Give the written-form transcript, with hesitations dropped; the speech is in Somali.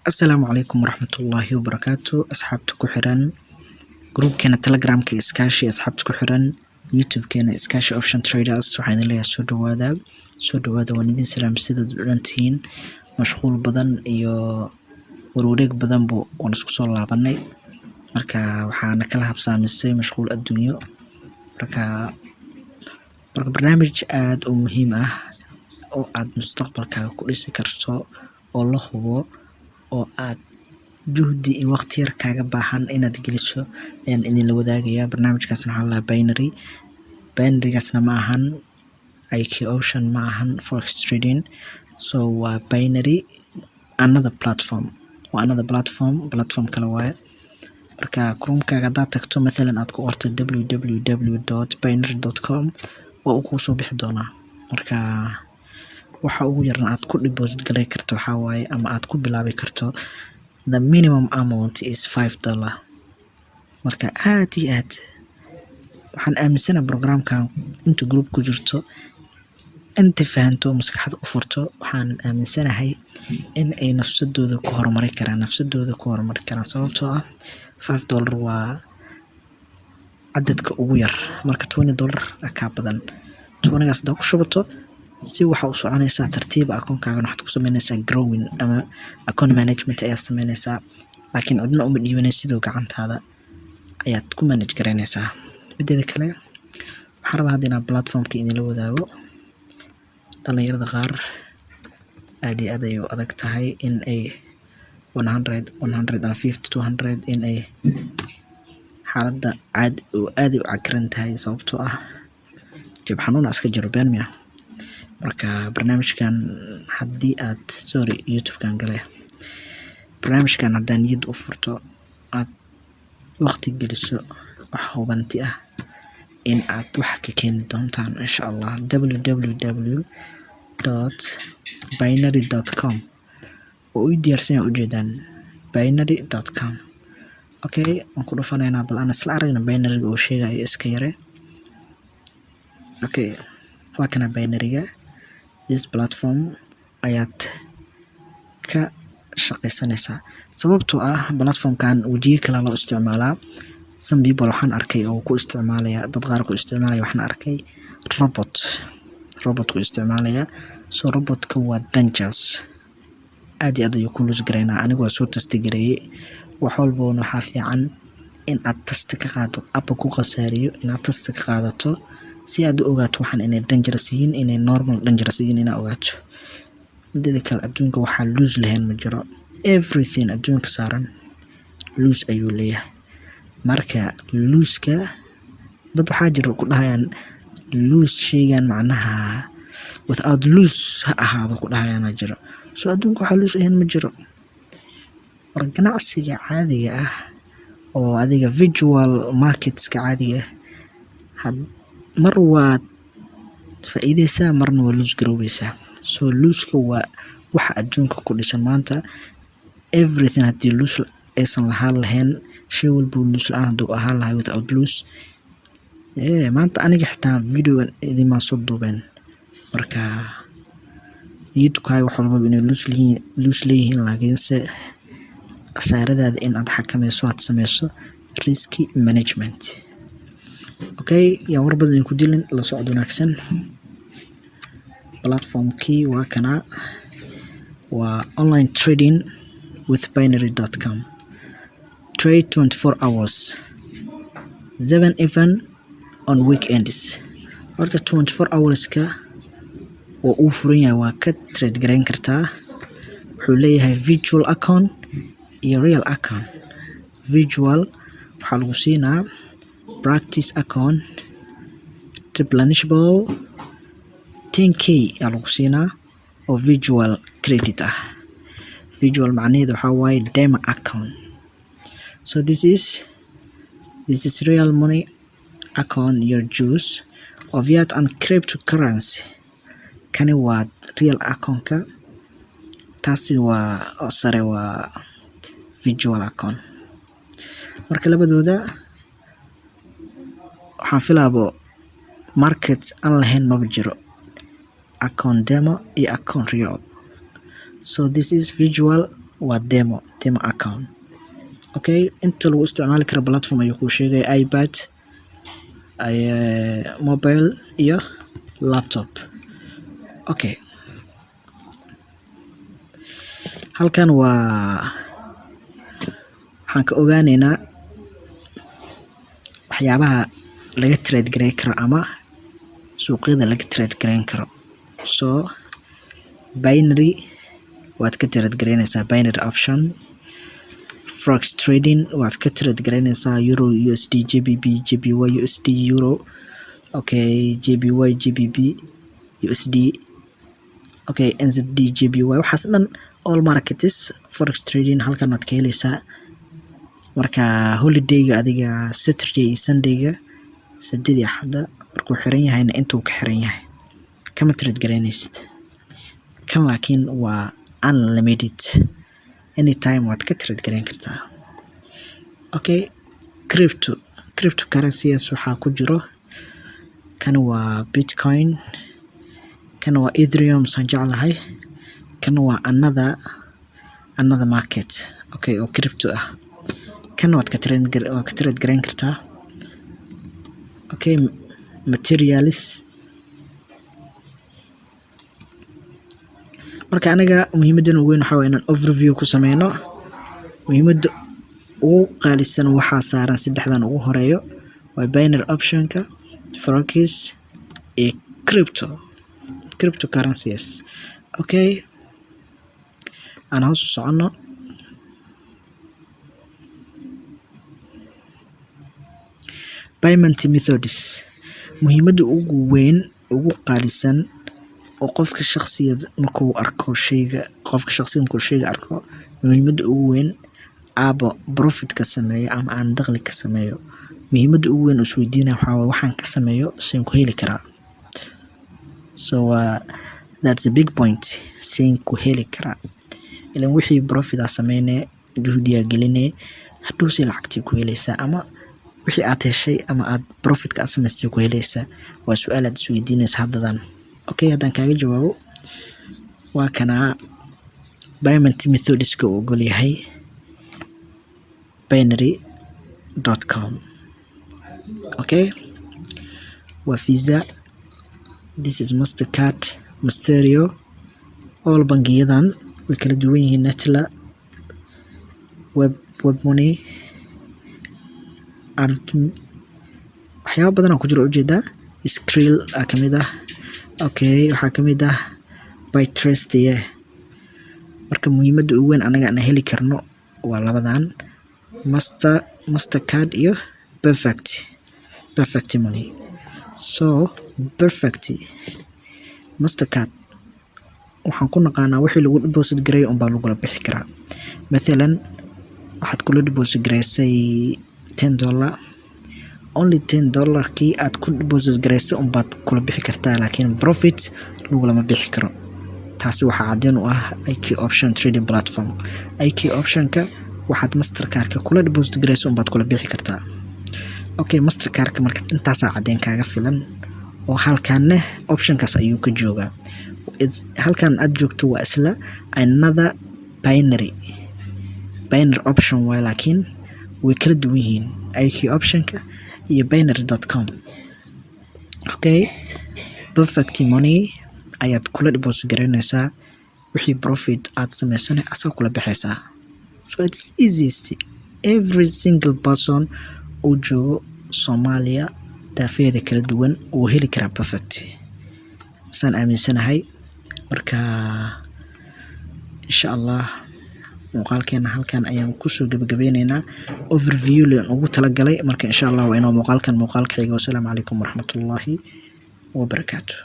السلام عليكم ورحمة الله وبركاته. أصحابتك كحران جروب كان تليجرام كإسكاشي أصحابتك كحران يوتيوب كان إسكاشي أوبشن تريدرز وحين اللي سود هذا وندين سلام سيد دولانتين مشغول بدن iyo wareeg badan buu oo isku soo laabanay marka waxaana kala habsaamisay mashquul adduunyo marka barnaamij aad u muhiim ah oo aad mustaqbalkaaga ku dhisi karto oo la hubo oo aad juhdi iyo waqti yar kaaga baahan inaad geliso ayaan idin la wadaagayaa. barnaamijkaasna waxaa la binary-gaasna ma ahan IK option, ma ahan forex trading, so waa binary another platform kale waaye. marka chromekaaga haddaad tagto mathalan aad ku qorto www.binary.com waa uu kuu soo bixi doonaa. marka waxa ugu yarna aad ku deposit galay karto waxaa waaye ama aad ku bilaabi karto the minimum amount is $5. marka aad iyo aad waxaan aaminsanahay programkan inta group ku jirto inta fahanto maskaxda u furto waxaan aaminsanahay in ay nafsadooda ku horumari karaan sababtoo ah $5 waa cadadka ugu yar. marka $20 ka badan 20gaas haddaad ku shubato si waxa u soconaysaa tartiib akoonkaaga waxaad ku samaynaysaa growing ama account management ayaad samaynaysaa, laakiin cidna uma dhiibanaysid sidoo gacantaada ayaad ku manage garaynaysaa. mideeda kale waxaan rabaa hadda inaan platformka idinla wadaago. dhalinyarada qaar aad iyo aad ay u adag tahay in ay 100 150 200 in ay xaaladda aad u cakiran tahay sababtoo ah jab xanuun iska jiro been miya. marka barnaamijkan haddii aad youtube-kan gale barnaamijkan haddaan niyad u furto aad waqti geliso wax hubanti ah in aad wax ka keeni doontaan insha Allah. www.binary.com oo u diyaarsan ujeedaan binary.com. okay, waan ku dhufanaynaa bal aan isla aragna binary oo sheegaya iska yare. okay, waa kana binary-ga this platform ayaad ka shaqaysanaysaa sababtoo ah platformkan wajiga kale loo isticmaalaa. some people waxaan arkay oo ku isticmaalaya dad qaar ku isticmaalaya waxaan arkay robot ku isticmaalaya. so robotka waa dangerous aad iyo aad ayuu ku lose garaynaa. anigu waa soo testi gareeyay wax walboona waxaa fiican in aad testi ka qaado abba ku khasaariyo inaad testi ka qaadato si aad u ogaato waxaan inay dangerous yihiin inay normal dangerous yihiin inaad ogaato. mideeda kale adduunka waxaa lose lahayn ma jiro. everything adduunka saaran lose ayuu leeyahay. marka lose-ka dad waxaa jira ku dhahayaan lose shaygan macnaha without lose ha ahaado ku dhahayaana jiro. so adduunka waxaa lose ahayn ma jiro. war ganacsiga caadiga ah oo adiga virtual marketska caadiga ah mar waad faa'iideysaa marna waa lose garoweysaa. so lose-ka waa waxa adduunka ku dhisan maanta. everything haddii lose aysan lahayn shay walba lose la-aan hadduu ahaan lahay without lose maanta aniga xitaa videogan idimaa soo duubeen. marka youtube-kaaga wax walbaba inay lose leeyihiin laakiinse khasaaradaada in aad xakamayso aad samayso risk management. okay, yaa war badan ku dilin la socod wanaagsan. platformkii waa kana waa online trading with binary.com. trade 24 hours 7 even on weekends. horta 24 hours-ka oo uu furan yahay waa ka trade garayn kartaa. wuxuu leeyahay virtual account iyo real account. virtual waxaa lagu siinaa practice account replenishable 10k yaa lagu siinaa oo virtual credit ah. virtual macnaheedu waxaa waaye demo account. so this is real money account your juice of fiat and cryptocurrency. kani waa real account-ka, taasi waa sare waa virtual account. marka labadooda waxaan filaabo market aan lahayn maba jiro. account demo iyo account real. So this is visual waa demo account. Okay, inta lagu isticmaali karo platform ayuu kuu sheegay iPad, mobile iyo laptop. Okay, halkan waxaan ka ogaaneynaa waxyaabaha laga trade gareyn karo ama suuqyada laga trade gareyn karo. So binary waad ka trade gareynaysaa, binary option. Forex trading waad ka trade gareynaysaa, euro USD, GBP JPY USD, euro okay, JPY GBP USD, okay, NZD JPY, waxaas dhan all markets forex trading halkan waad ka helaysaa. Marka holidayga adiga Saturday iyo Sunday-ga, Sabtida iyo Axadda markuu xiran yahayna intuu ka xiran yahay kama trade gareynaysid. Kan laakiin waa unlimited, anytime waad ka trade gareyn kartaa. Okay, cryptocurrencies waxaa ku jiro kan waa Bitcoin, kan waa Ethereum saan jeclahay, kan waa another market okay oo crypto ah. Kan waad ka trade gareyn kartaa. Okay, materials. Marka anaga muhiimadan ugu weyn waxaa waye inaan overview ku sameyno. Muhiimada ugu qaalisan waxaa saaran saddexdan ugu horeeyo waa binary option-ka, forex iyo cryptocurrencies. Okay, aan hoos u socono. Payment methods, muhiimada ugu weyn ugu qaalisan oo qofka shakhsiga markuu arko shayga arko, muhiimada ugu weyn aabo profit ka sameeyo ama aan dakhli ka sameeyo. Muhiimada ugu weyn isweydiinaya waxaa waye waxaan ka sameeyo saan ku heli karaa. So that's a big point, saan ku heli karaa. Ileen wixii profit aa sameynee, juhdiyaa gelinee, hadhow si lacagtii ku helaysaa, ama wixii aad heshay ama aad profitka aad samaysay ku helaysaa. Waa su'aal aad isweydiinaysa haddadan. Okay, haddaan kaaga jawaabo waa kana payment methodska uu ogol yahay binary.com. Okay, waa Visa, this is Mastercard, Masterio, all bangiyadan way kala duwan yihiin. Netla, Webmoney, waxyaabo badan oo ku jiro ujeedaa. Skrill ka mid ah. Okay, waxaa ka mid ah Bytrust. Marka muhiimada ugu weyn anaga aan heli karno waa labadan, Mastercard iyo Perfect Money. So Mastercard waxaan ku naqaanaa wixii lagu deposit gareey unbaa lagula bixi karaa. Mathalan waxaad kula deposit gareysay $10, only $10 aad ku deposit gareysay unbaad kula bixi kartaa, laakiin profit lagulama bixi karo. Taasi waxaa caddeyn u ah IK Option Trading Platform. IK Option-ka waxaad Mastercard-ka kula deposit gareysay unbaad kula bixi kartaa. Okay, Mastercard-ka marka intaasaa caddeyn kaaga filan, oo halkaanne option-kaas ayuu ka joogaa. Halkan aad joogto waa isla another binary option waay, laakiin way kala duwan yihiin IK Option-ka iyo binary.com. Okay, Perfect Money ayaad kula deposit gareynaysaa, wixii profit aad samaysana asaa kula bixaysaa. So it's easiest, every single person oo joogo Soomaaliya daafeeda kala duwan uu heli karaa perfect. Saan aaminsanahay. Marka insha Allah muuqaalkeena halkan ayaan kusoo gabagabeyneynaa. Overview leen ugu talagalay. Marka insha Allah waa inoo muuqaalka xiga. Wassalaamu calaykum waraxmatullaahi wabarakaatuh.